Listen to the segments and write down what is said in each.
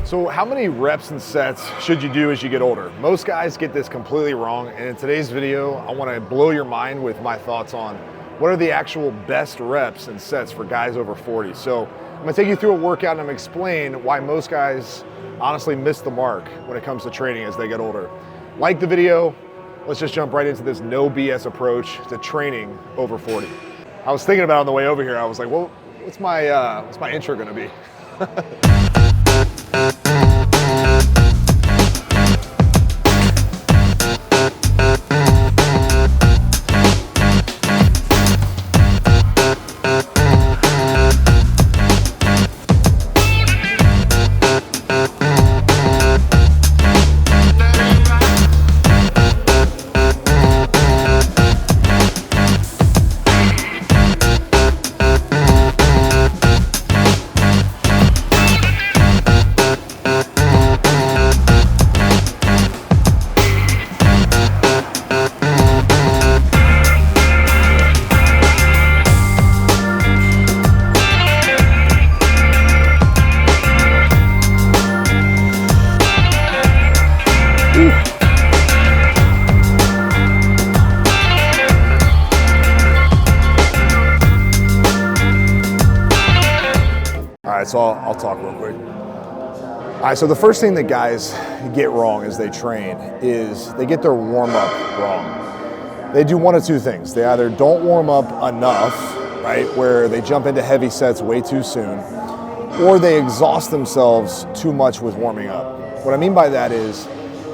So how many reps and sets should you do as you get older? Most guys get this completely wrong, and in today's video, I want to blow your mind with my thoughts on what are the actual best reps and sets for guys over 40. So I'm going to take you through a workout and I'm going to explain why most guys honestly miss the mark when it comes to training as they get older. Like the video, let's just jump right into this no BS approach to training over 40. I was thinking about it on the way over here. I was like, well, what's my intro going to be? So I'll talk real quick. All right, so the first thing that guys get wrong as they train is they get their warm-up wrong. They do one of two things. They either don't warm up enough, right, where they jump into heavy sets way too soon, or they exhaust themselves too much with warming up. What I mean by that is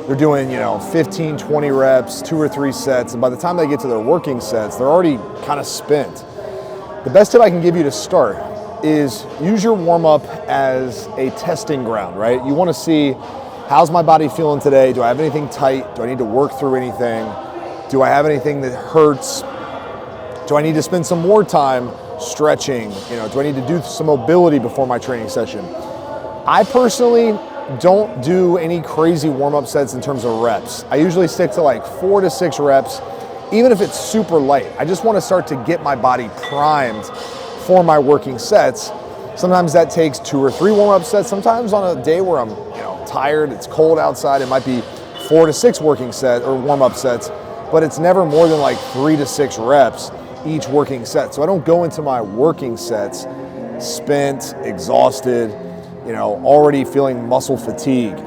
they're doing, 15, 20 reps, 2 or 3 sets, and by the time they get to their working sets, they're already kind of spent. The best tip I can give you to start is use your warm-up as a testing ground, right? You want to see, how's my body feeling today? Do I have anything tight? Do I need to work through anything? Do I have anything that hurts? Do I need to spend some more time stretching? Do I need to do some mobility before my training session? I personally don't do any crazy warm-up sets in terms of reps. I usually stick to like 4 to 6 reps, even if it's super light. I just want to start to get my body primed for my working sets. Sometimes that takes 2 or 3 warm-up sets. Sometimes on a day where I'm tired, it's cold outside, it might be 4 to 6 working set or warm-up sets, but it's never more than like 3 to 6 reps each working set. So I don't go into my working sets spent, exhausted, already feeling muscle fatigue.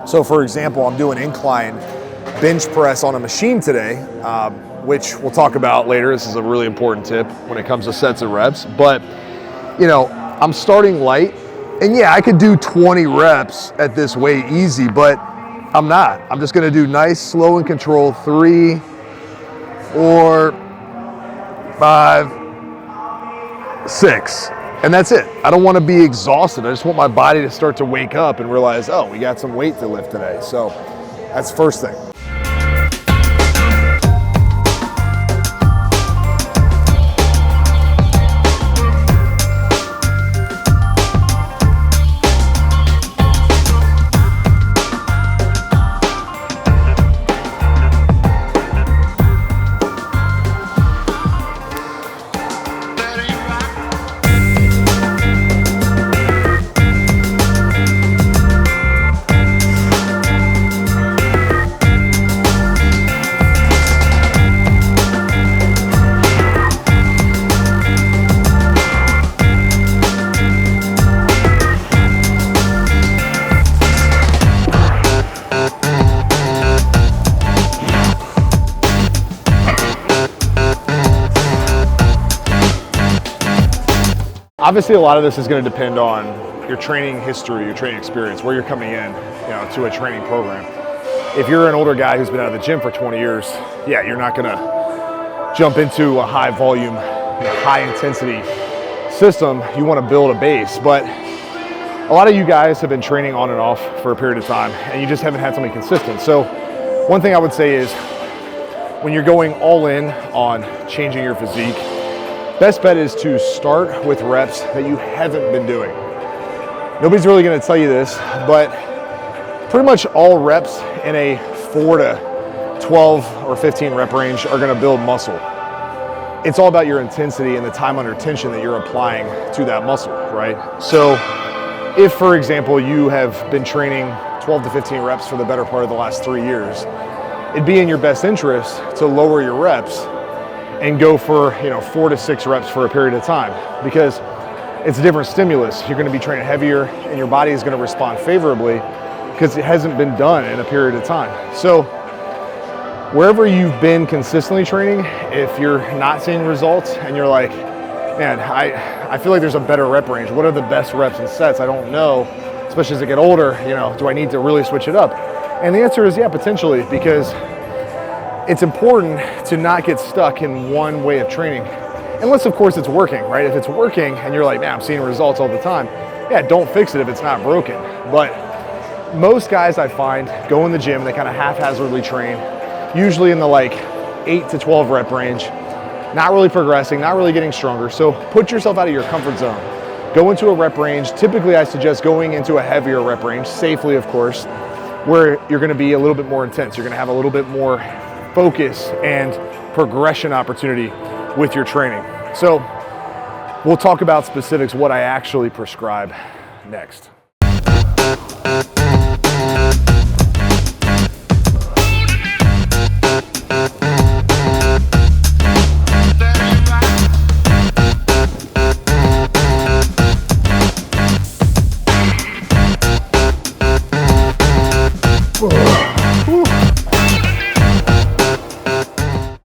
So for example, I'm doing incline bench press on a machine today, which we'll talk about later. This is a really important tip when it comes to sets and reps. But, I'm starting light. And yeah, I could do 20 reps at this weight easy, but I'm not. I'm just gonna do nice, slow and control 3, 4, 5, 6. And that's it. I don't wanna be exhausted. I just want my body to start to wake up and realize, oh, we got some weight to lift today. So that's the first thing. Obviously, a lot of this is going to depend on your training history, your training experience, where you're coming in, to a training program. If you're an older guy who's been out of the gym for 20 years, yeah, you're not going to jump into a high volume, high intensity system. You want to build a base, but a lot of you guys have been training on and off for a period of time, and you just haven't had something consistent. So one thing I would say is when you're going all in on changing your physique, best bet is to start with reps that you haven't been doing. Nobody's really going to tell you this, but pretty much all reps in a 4 to 12 or 15 rep range are going to build muscle. It's all about your intensity and the time under tension that you're applying to that muscle, right? So if, for example, you have been training 12 to 15 reps for the better part of the last 3 years, it'd be in your best interest to lower your reps and go for 4 to 6 reps for a period of time, because it's a different stimulus. You're going to be training heavier and your body is going to respond favorably because it hasn't been done in a period of time. So wherever you've been consistently training, if you're not seeing results and you're like, man, I feel like there's a better rep range. What are the best reps and sets? I don't know, especially as I get older, do I need to really switch it up? And the answer is yeah, potentially, because it's important to not get stuck in one way of training. Unless, of course, it's working, right? If it's working and you're like, man, I'm seeing results all the time, yeah, don't fix it if it's not broken. But most guys I find go in the gym, they kind of haphazardly train, usually in the 8 to 12 rep range, not really progressing, not really getting stronger. So put yourself out of your comfort zone. Go into a rep range. Typically, I suggest going into a heavier rep range, safely, of course, where you're going to be a little bit more intense. You're going to have a little bit more focus and progression opportunity with your training. So we'll talk about specifics, what I actually prescribe next.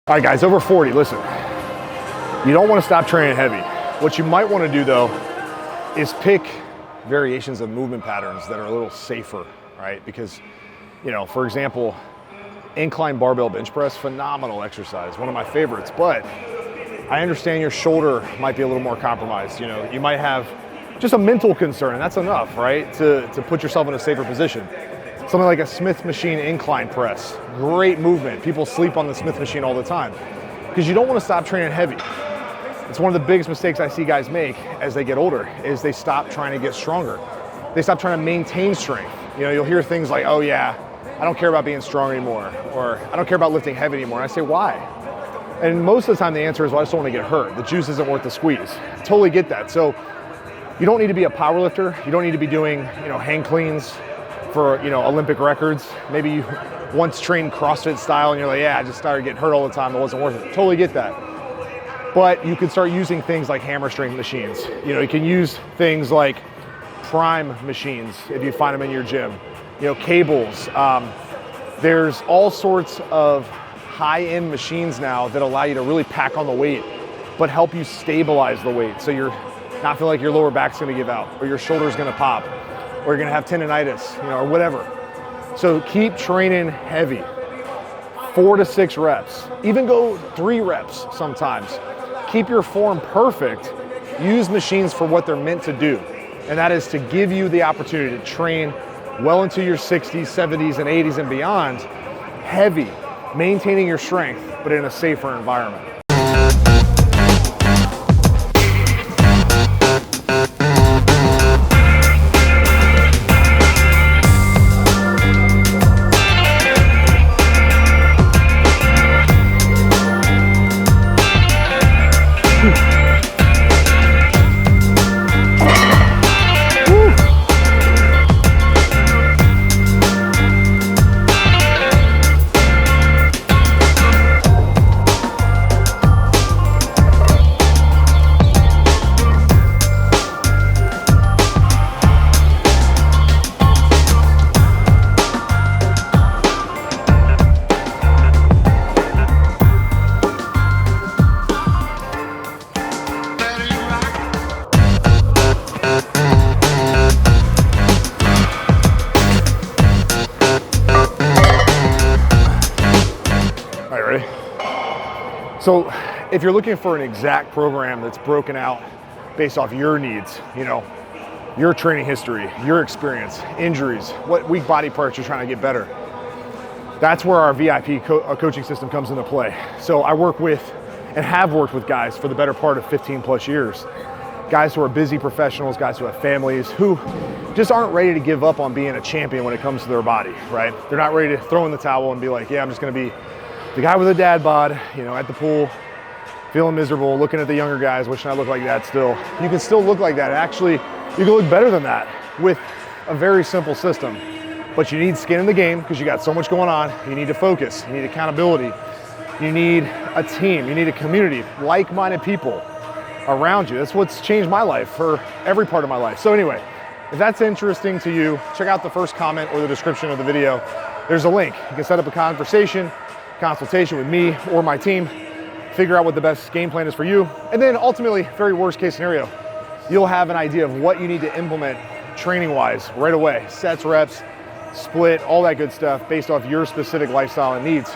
All right, guys, over 40, listen, you don't want to stop training heavy. What you might want to do, though, is pick variations of movement patterns that are a little safer, right? Because, for example, incline barbell bench press, phenomenal exercise, one of my favorites, but I understand your shoulder might be a little more compromised. You might have just a mental concern, and that's enough, right? To put yourself in a safer position. Something like a Smith machine incline press, great movement. People sleep on the Smith machine all the time because you don't want to stop training heavy. It's one of the biggest mistakes I see guys make as they get older is they stop trying to get stronger. They stop trying to maintain strength. You'll hear things like, oh yeah, I don't care about being strong anymore, or I don't care about lifting heavy anymore. And I say, why? And most of the time the answer is, well, I just don't want to get hurt. The juice isn't worth the squeeze. I totally get that. So you don't need to be a power lifter. You don't need to be doing, hang cleans for, Olympic records. Maybe you once trained CrossFit style and you're like, yeah, I just started getting hurt all the time. It wasn't worth it. Totally get that. But you can start using things like hammer strength machines. You can use things like Prime machines if you find them in your gym. Cables. There's all sorts of high-end machines now that allow you to really pack on the weight, but help you stabilize the weight. So you're not feeling like your lower back's gonna give out, or your shoulder's gonna pop, or you're gonna have tendonitis, or whatever. So keep training heavy, 4 to 6 reps, even go 3 reps sometimes. Keep your form perfect. Use machines for what they're meant to do. And that is to give you the opportunity to train well into your 60s, 70s, and 80s and beyond, heavy, maintaining your strength, but in a safer environment. So if you're looking for an exact program that's broken out based off your needs, your training history, your experience, injuries, what weak body parts you're trying to get better, that's where our VIP coaching system comes into play. So I work with and have worked with guys for the better part of 15 plus years. Guys who are busy professionals, guys who have families, who just aren't ready to give up on being a champion when it comes to their body, right? They're not ready to throw in the towel and be like, yeah, I'm just gonna be the guy with a dad bod, at the pool, feeling miserable, looking at the younger guys, wishing I looked like that still. You can still look like that. Actually, you can look better than that. with a very simple system. But you need skin in the game because you got so much going on. You need to focus, you need accountability, you need a team, you need a community, like-minded people around you. That's what's changed my life for every part of my life. So anyway, if that's interesting to you, check out the first comment or the description of the video. There's a link. You can set up a consultation with me or my team, figure out what the best game plan is for you. And then ultimately, very worst case scenario, you'll have an idea of what you need to implement training-wise right away. Sets, reps, split, all that good stuff based off your specific lifestyle and needs.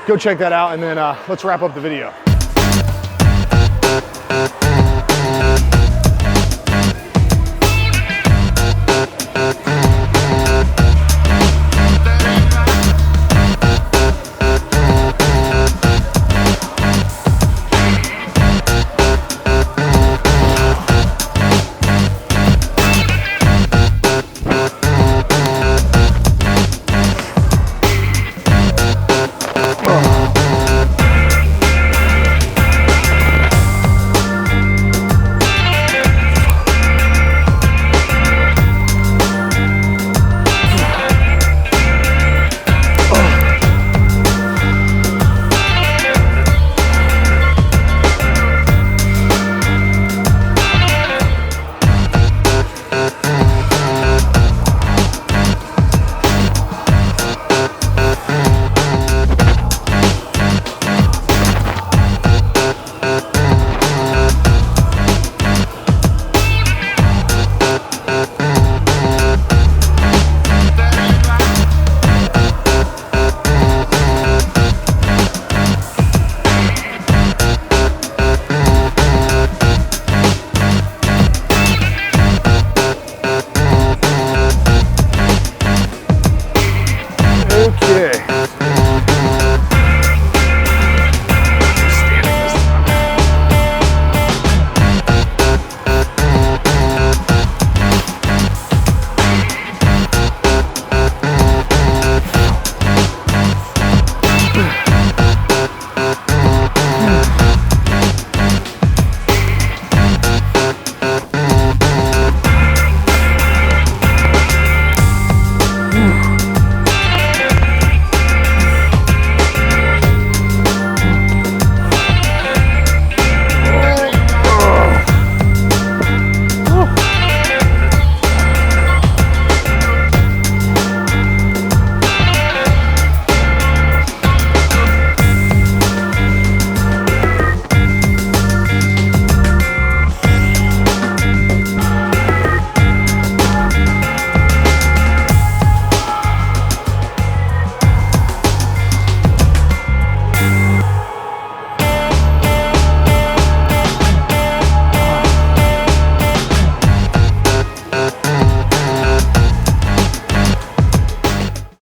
Go check that out, and then let's wrap up the video.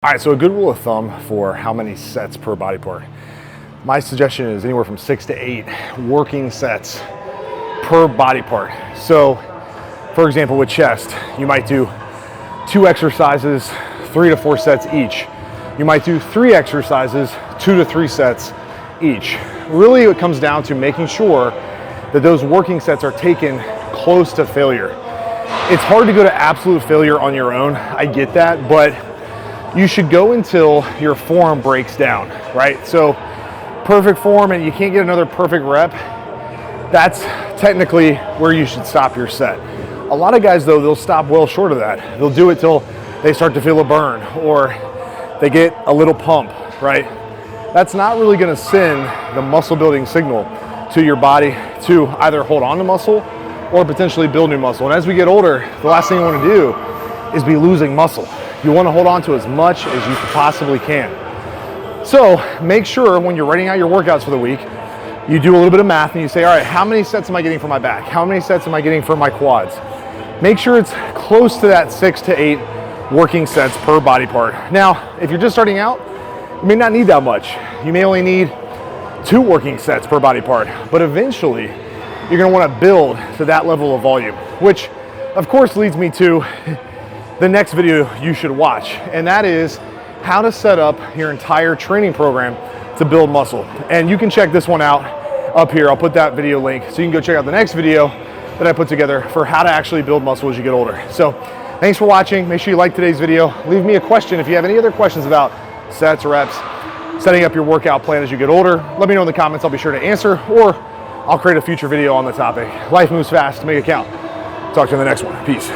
All right, so a good rule of thumb for how many sets per body part. My suggestion is anywhere from 6 to 8 working sets per body part. So, for example, with chest, you might do 2 exercises, 3 to 4 sets each. You might do 3 exercises, 2 to 3 sets each. Really, it comes down to making sure that those working sets are taken close to failure. It's hard to go to absolute failure on your own, I get that, but you should go until your form breaks down, right? So perfect form and you can't get another perfect rep, that's technically where you should stop your set. A lot of guys though, they'll stop well short of that. They'll do it till they start to feel a burn or they get a little pump, right? That's not really gonna send the muscle building signal to your body to either hold on to muscle or potentially build new muscle. And as we get older, the last thing you wanna do is be losing muscle. You wanna hold on to as much as you possibly can. So make sure when you're writing out your workouts for the week, you do a little bit of math and you say, all right, how many sets am I getting for my back? How many sets am I getting for my quads? Make sure it's close to that 6 to 8 working sets per body part. Now, if you're just starting out, you may not need that much. You may only need 2 working sets per body part, but eventually you're gonna wanna build to that level of volume, which of course leads me to the next video you should watch, and that is how to set up your entire training program to build muscle. And you can check this one out up here. I'll put that video link so you can go check out the next video that I put together for how to actually build muscle as you get older. So Thanks for watching. Make sure you like today's video. Leave me a question if you have any other questions about sets, reps, setting up your workout plan as you get older. Let me know in the comments. I'll be sure to answer, or I'll create a future video on the topic. Life moves fast. Make it count. Talk to you in the next one. Peace.